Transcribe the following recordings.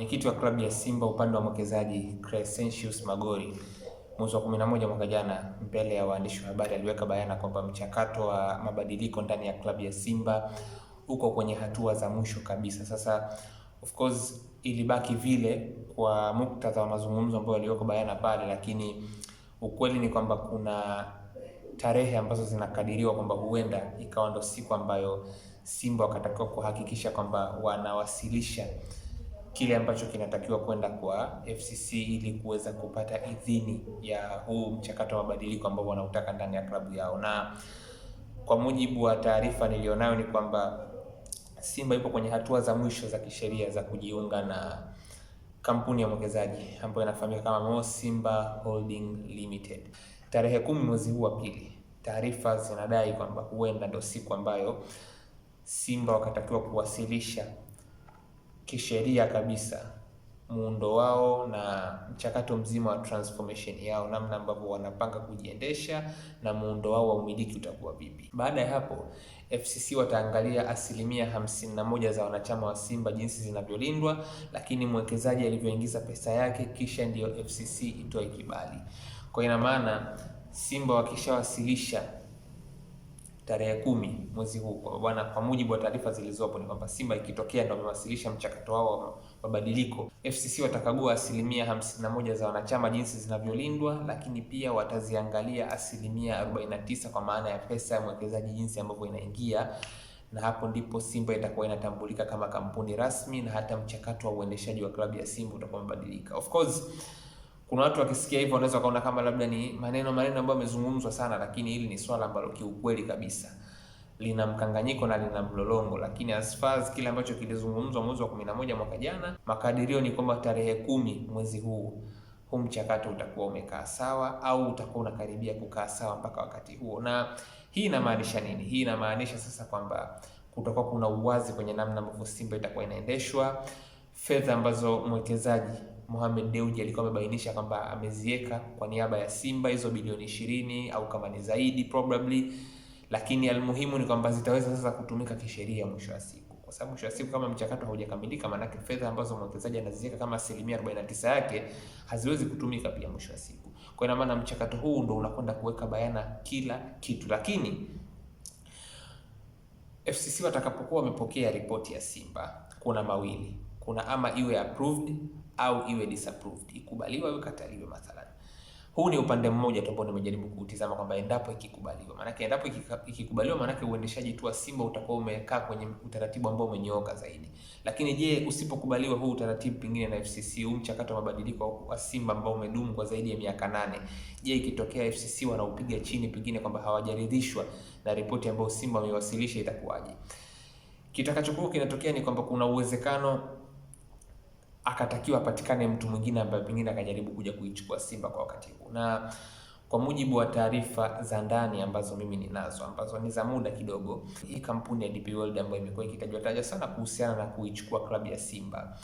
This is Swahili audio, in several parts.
Mwenyekiti wa klabu ya Simba upande wa mwekezaji Crescentius Magori mwezi wa 11 mwaka jana, mbele ya waandishi wa habari, aliweka bayana kwamba mchakato wa mabadiliko ndani ya klabu ya Simba uko kwenye hatua za mwisho kabisa. Sasa of course ilibaki vile kwa muktadha wa mazungumzo ambayo yaliweka bayana pale, lakini ukweli ni kwamba kuna tarehe ambazo zinakadiriwa kwamba huenda ikawa ndo siku ambayo Simba wakatakiwa kuhakikisha kwamba wanawasilisha kile ambacho kinatakiwa kwenda kwa FCC ili kuweza kupata idhini ya huu mchakato wa mabadiliko ambao wanautaka ndani ya klabu yao. Na kwa mujibu wa taarifa nilionayo ni kwamba Simba ipo kwenye hatua za mwisho za kisheria za kujiunga na kampuni ya mwekezaji ambayo inafahamika kama Mo Simba Holding Limited. Tarehe 10 mwezi huu wa pili, taarifa zinadai kwamba huenda ndio siku ambayo Simba wakatakiwa kuwasilisha kisheria kabisa muundo wao na mchakato mzima wa transformation yao, namna ambavyo wanapanga kujiendesha na muundo wao wa umiliki utakuwa vipi. Baada ya hapo, FCC wataangalia 51% za wanachama wa Simba jinsi zinavyolindwa, lakini mwekezaji alivyoingiza pesa yake, kisha ndio FCC itoe kibali. Kwa ina maana Simba wakishawasilisha tarehe 10 mwezi huu kwa bwana, kwa mujibu wa taarifa zilizopo ni kwamba Simba ikitokea ndio wamewasilisha mchakato wao wa mabadiliko, FCC watakagua 51% za wanachama jinsi zinavyolindwa, lakini pia wataziangalia 49% kwa maana ya pesa ya mwekezaji jinsi ambavyo inaingia, na hapo ndipo Simba itakuwa inatambulika kama kampuni rasmi na hata mchakato wa uendeshaji wa klabu ya Simba utakuwa mbadilika. Of course kuna watu wakisikia hivyo wanaweza kaona kama labda ni maneno ambayo yamezungumzwa sana, lakini hili ni swala ambalo kiukweli kabisa lina mkanganyiko na lina mlolongo. Lakini as far as kile ambacho kilizungumzwa mwezi wa 11 mwaka jana, makadirio ni kwamba tarehe 10 mwezi huu mchakato utakuwa umekaa sawa au utakuwa unakaribia kukaa sawa mpaka wakati huo. Na hii inamaanisha nini? Hii inamaanisha sasa kwamba kutakuwa kuna uwazi kwenye namna ambavyo Simba itakuwa inaendeshwa. Fedha ambazo mwekezaji Mohamed Dewji alikuwa amebainisha kwamba ameziweka kwa niaba ya Simba, hizo bilioni 20 au kama ni zaidi probably, lakini almuhimu ni kwamba zitaweza sasa kutumika kisheria mwisho wa siku, kwa sababu mwisho wa siku kama mchakato haujakamilika, maana fedha ambazo mwekezaji anaziweka kama 49% yake haziwezi kutumika pia mwisho wa siku. Kwa ina maana mchakato huu ndio unakwenda kuweka bayana kila kitu, lakini FCC watakapokuwa wamepokea ripoti ya Simba, kuna mawili, kuna ama iwe approved au iwe disapproved, ikubaliwa au ikataliwe mathalan. Huu ni upande mmoja tu ambao nimejaribu kutizama kwamba endapo ikikubaliwa, maana yake endapo ikikubaliwa, maana yake uendeshaji tu wa Simba utakuwa umekaa kwenye utaratibu ambao umenyooka zaidi. Lakini je, usipokubaliwa huu utaratibu pengine na FCC, huu mchakato wa mabadiliko wa Simba ambao umedumu kwa zaidi ya miaka 8, je, ikitokea FCC wanaupiga chini pengine kwamba hawajaridhishwa na ripoti ambayo Simba wamewasilisha, itakuwaje? Kitakachokuwa kinatokea ni kwamba kuna uwezekano akatakiwa apatikane mtu mwingine ambaye pengine akajaribu kuja kuichukua Simba kwa wakati huu. Na kwa mujibu wa taarifa za ndani ambazo mimi ninazo, ambazo ni za muda kidogo, hii kampuni ya DP World ambayo imekuwa ikitajwa sana kuhusiana na kuichukua klabu ya Simba,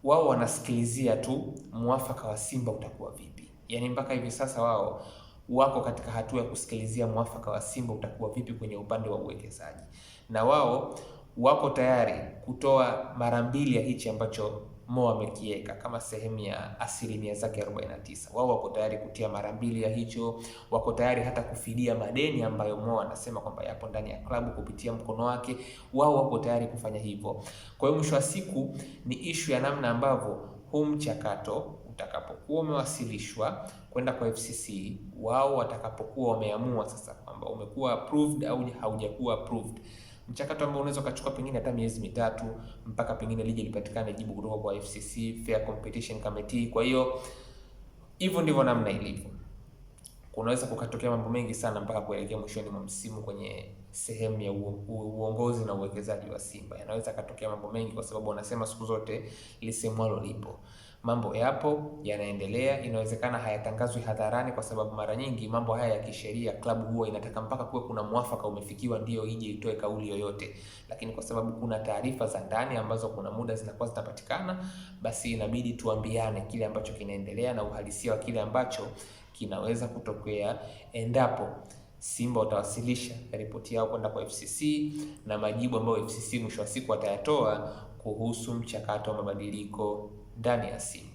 wao wanasikilizia tu muafaka wa Simba utakuwa vipi. Yaani mpaka hivi sasa wao wako katika hatua ya kusikilizia muafaka wa Simba utakuwa vipi kwenye upande wa uwekezaji, na wao wako tayari kutoa mara 2 ya hichi ambacho Mo amekiweka kama sehemu ya asilimia zake 49. Wao wako tayari kutia mara 2 ya hicho, wako tayari hata kufidia madeni ambayo Mo anasema kwamba yapo ndani ya klabu kupitia mkono wake. Wao wako tayari kufanya hivyo. Kwa hiyo mwisho wa siku ni issue ya namna ambavyo huu mchakato utakapokuwa umewasilishwa kwenda kwa FCC, wao watakapokuwa wameamua sasa kwamba umekuwa approved au haujakuwa approved. Mchakato ambao unaweza kuchukua pengine hata miezi 3 mpaka pengine lije lipatikane jibu kutoka kwa FCC, Fair Competition Committee. Kwa hiyo hivyo ndivyo namna ilivyo. Kunaweza kukatokea mambo mengi sana mpaka kuelekea mwishoni mwa msimu kwenye sehemu ya uongozi na uwekezaji wa Simba. Yanaweza katokea mambo mengi kwa sababu wanasema siku zote lisemwalo lipo. Mambo yapo, yanaendelea, inawezekana hayatangazwi hadharani kwa sababu mara nyingi mambo haya ya kisheria klabu huwa inataka mpaka kuwe kuna muafaka umefikiwa ndio ije itoe kauli yoyote. Lakini kwa sababu kuna taarifa za ndani ambazo kuna muda zinakuwa zitapatikana, basi inabidi tuambiane kile ambacho kinaendelea na uhalisia wa kile ambacho kinaweza kutokea endapo Simba watawasilisha ripoti yao kwenda kwa FCC na majibu ambayo FCC mwisho wa siku watayatoa kuhusu mchakato wa mabadiliko ndani ya Simba.